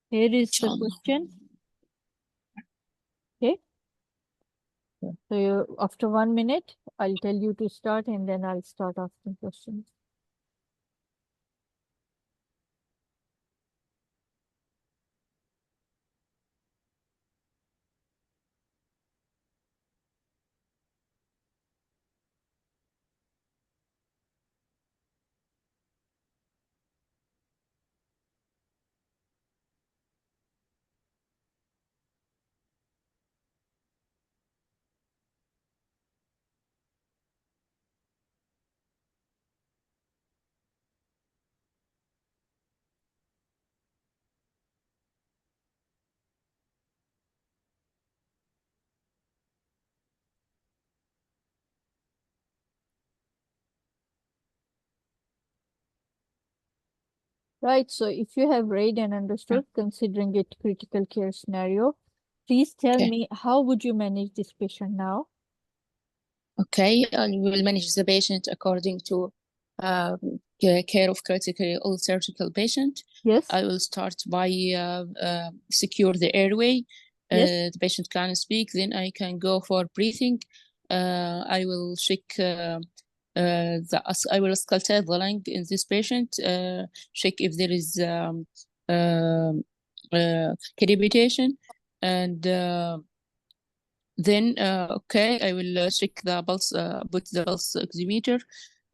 Here is the inshallah. question. Okay. Yeah. So after 1 minute, I'll tell you to start and then I'll start asking questions. Right, so if you have read and understood, considering it critical care scenario, please tell Okay. me how would you manage this patient now? Okay, and we will manage the patient according to care of critically ill surgical patient. Yes, I will start by secure the airway. yes, The patient can speak, then I can go for breathing. I will check I will auscultate the lung in this patient, check if there is crepitation, and then okay, I will check the pulse, put the pulse oximeter,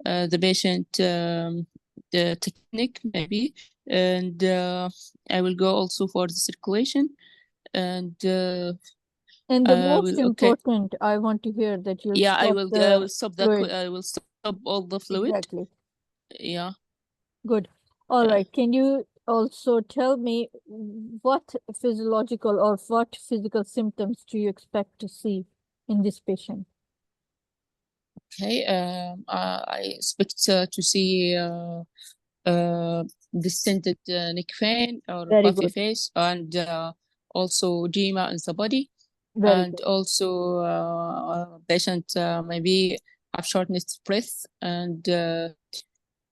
the patient the technique maybe, and I will go also for the circulation, and and the most will okay. important, I want to hear that you'll Yeah, I stop will the stop fluid. I will stop all the fluid. Exactly. Yeah. Good. All right. Can you also tell me what physiological or what physical symptoms do you expect to see in this patient? Okay. I expect to see distended neck vein or Very puffy good. face, and also edema in the body, Very and good. also patient maybe have shortness of breath, and due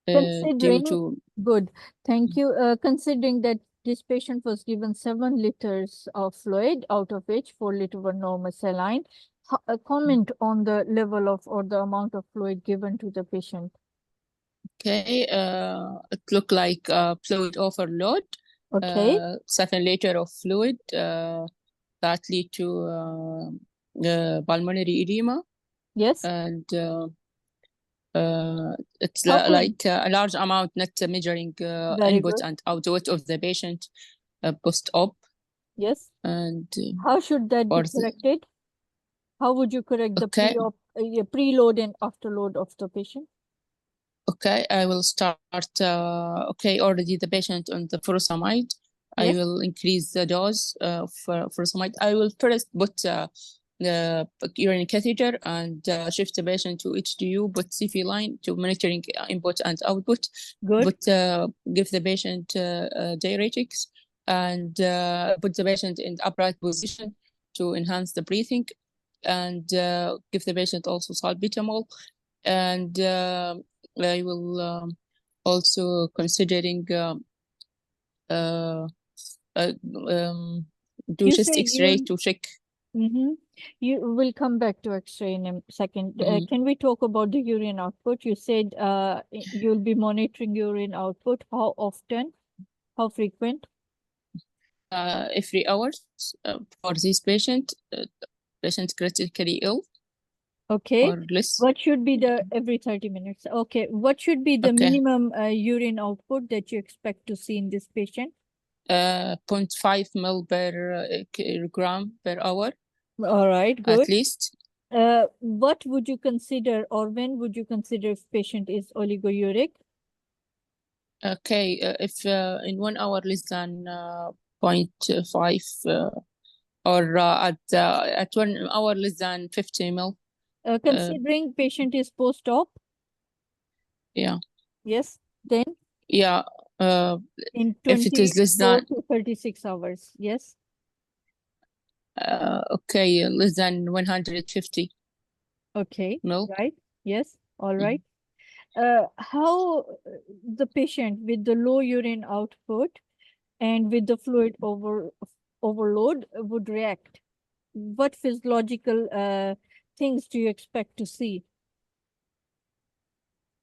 Considering, to good. Thank you. Considering that this patient was given 7 liters of fluid, out of which 4 liters were normal saline, a comment on the level of or the amount of fluid given to the patient. okay, it looked like fluid overload. Okay. 7 liters of fluid that lead to pulmonary edema, Yes. and it's How could, like a large amount, not measuring very input good. and output of the patient post-op, Yes. and How should that be or the, corrected? How would you correct the okay, preload and afterload of the patient? okay, I will start okay, already the patient on the furosemide. I Yes. will increase the dose of furosemide. I will first put the urine catheter and shift the patient to HDU, put CV line to monitoring input and output, Good. but give the patient diuretics, and put the patient in upright position to enhance the breathing, and give the patient also salbutamol, and I will also considering uh, do You chest said X-ray you to check. you will come back to X-ray in a second. Can we talk about the urine output? You said you'll be monitoring urine output. How often? How frequent? Every hours for this patient, patient critically ill Okay. or less. What should be the every 30 minutes? Okay. What should be the Okay, minimum urine output that you expect to see in this patient? 0.5 ml per kilogram per hour All right, at good. least. What would you consider or when would you consider if patient is oligouric? Okay, if in 1 hour less than 0.5 or at 1 hour less than 50 ml. Considering patient is post-op? Yeah. Yes. Then Yeah. in If it is less 24 than to 36 hours. Yes. okay, less than 150 Okay. ml. Right. Yes. All right. How the patient with the low urine output, and with the fluid overload would react. What physiological things do you expect to see?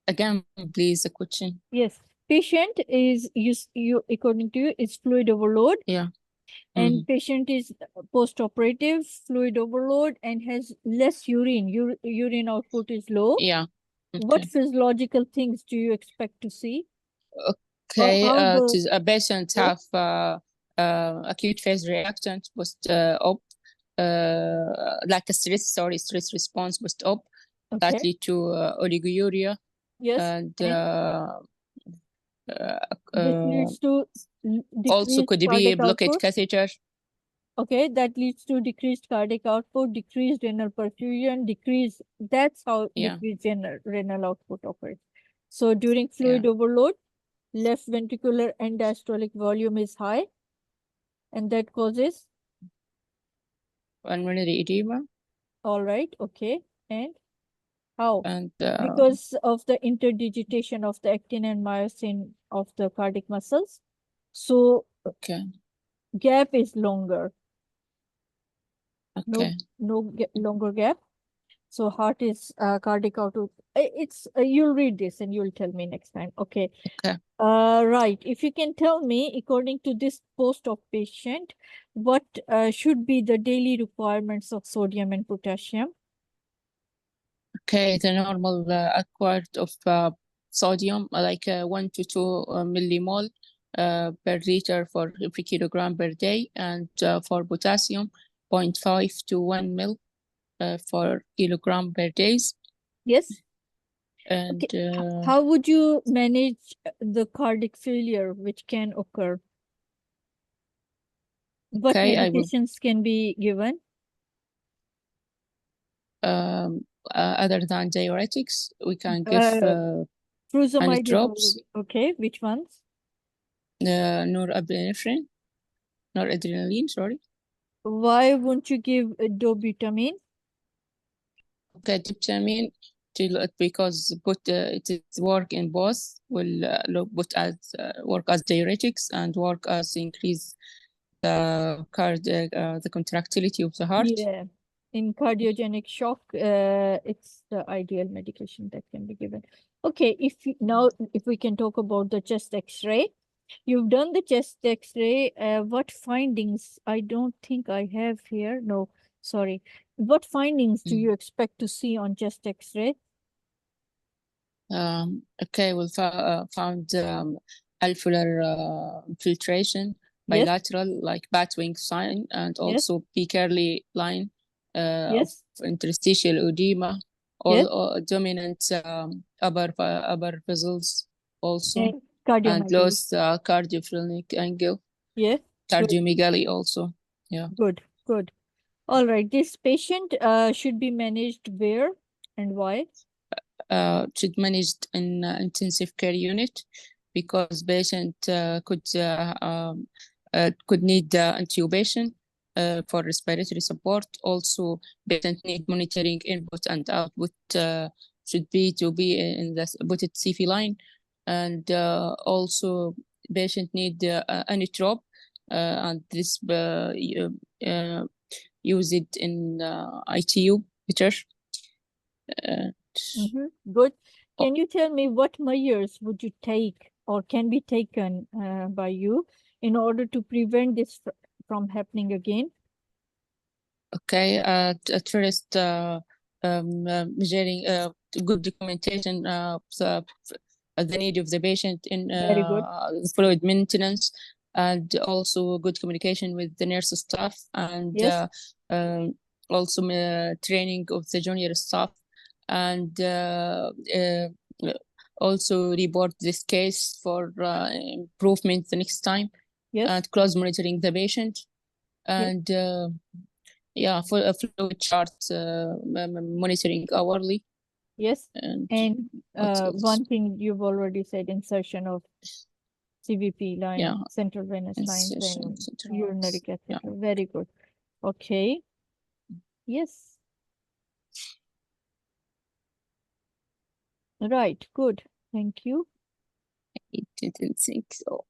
Again, please, the question. Yes, patient is you according to you is fluid overload. Yeah. And patient is post-operative fluid overload and has less urine. Urine output is low. Yeah. What physiological things do you expect to see? Okay, how a patient have acute phase reaction post-op, like a stress response post-op that Okay. lead to oliguria. Yes. And This leads to also decreased could be a cardiac blockade output. catheter. Okay, that leads to decreased cardiac output, decreased renal perfusion, that's how decreased renal output occurs. So during fluid overload, left ventricular end diastolic volume is high, and that causes pulmonary edema. All right, okay. And how? And because of the interdigitation of the actin and myosin of the cardiac muscles. So gap is longer. Okay. No longer gap. So heart is cardiac output. You'll read this and you'll tell me next time. Okay. Right. If you can tell me, according to this post-op patient, what should be the daily requirements of sodium and potassium? Okay, the normal acquired of sodium, like 1 to 2 millimole per liter for every kilogram per day, and for potassium, 0.5 to 1 mil for kilogram per days. Yes. And how would you manage the cardiac failure which can occur? What medications can be given? Other than diuretics, we can give furosemide drops. Okay, which ones? Norepinephrine, noradrenaline, sorry. Why won't you give dobutamine? Okay, dobutamine, because it is work in both, will work as diuretics and work as increase the the contractility of the heart. Yeah, in cardiogenic shock, it's the ideal medication that can be given. Okay, if we can talk about the chest X-ray, you've done the chest X-ray. What findings? I don't think I have here. No, sorry. What findings do you expect to see on chest X-ray? Okay, we found alveolar infiltration, bilateral, like bat wing sign, and also P-Curly line of interstitial edema, all dominant upper vessels also, and lost cardiophrenic angle. Yeah. Cardiomegaly also. Yeah. Good. All right. This patient should be managed where and why? Should managed in intensive care unit, because patient could need intubation for respiratory support. Also, patient need monitoring input and output should be in the putted CV line, and also patient need anitrop, and this use it in ITU better. Good. Can you tell me what measures would you take or can be taken by you in order to prevent this from happening again? Okay, at first, measuring good documentation of the need of the patient in fluid maintenance, and also good communication with the nurse staff, and also training of the junior staff, and also report this case for improvement the next time, and close monitoring the patient, and for a fluid chart monitoring hourly. Yes, and one thing you've already said, insertion of CVP line, central venous lines, and urinary catheter. Very good. Okay. Yes. Right. Good. Thank you. I didn't think so.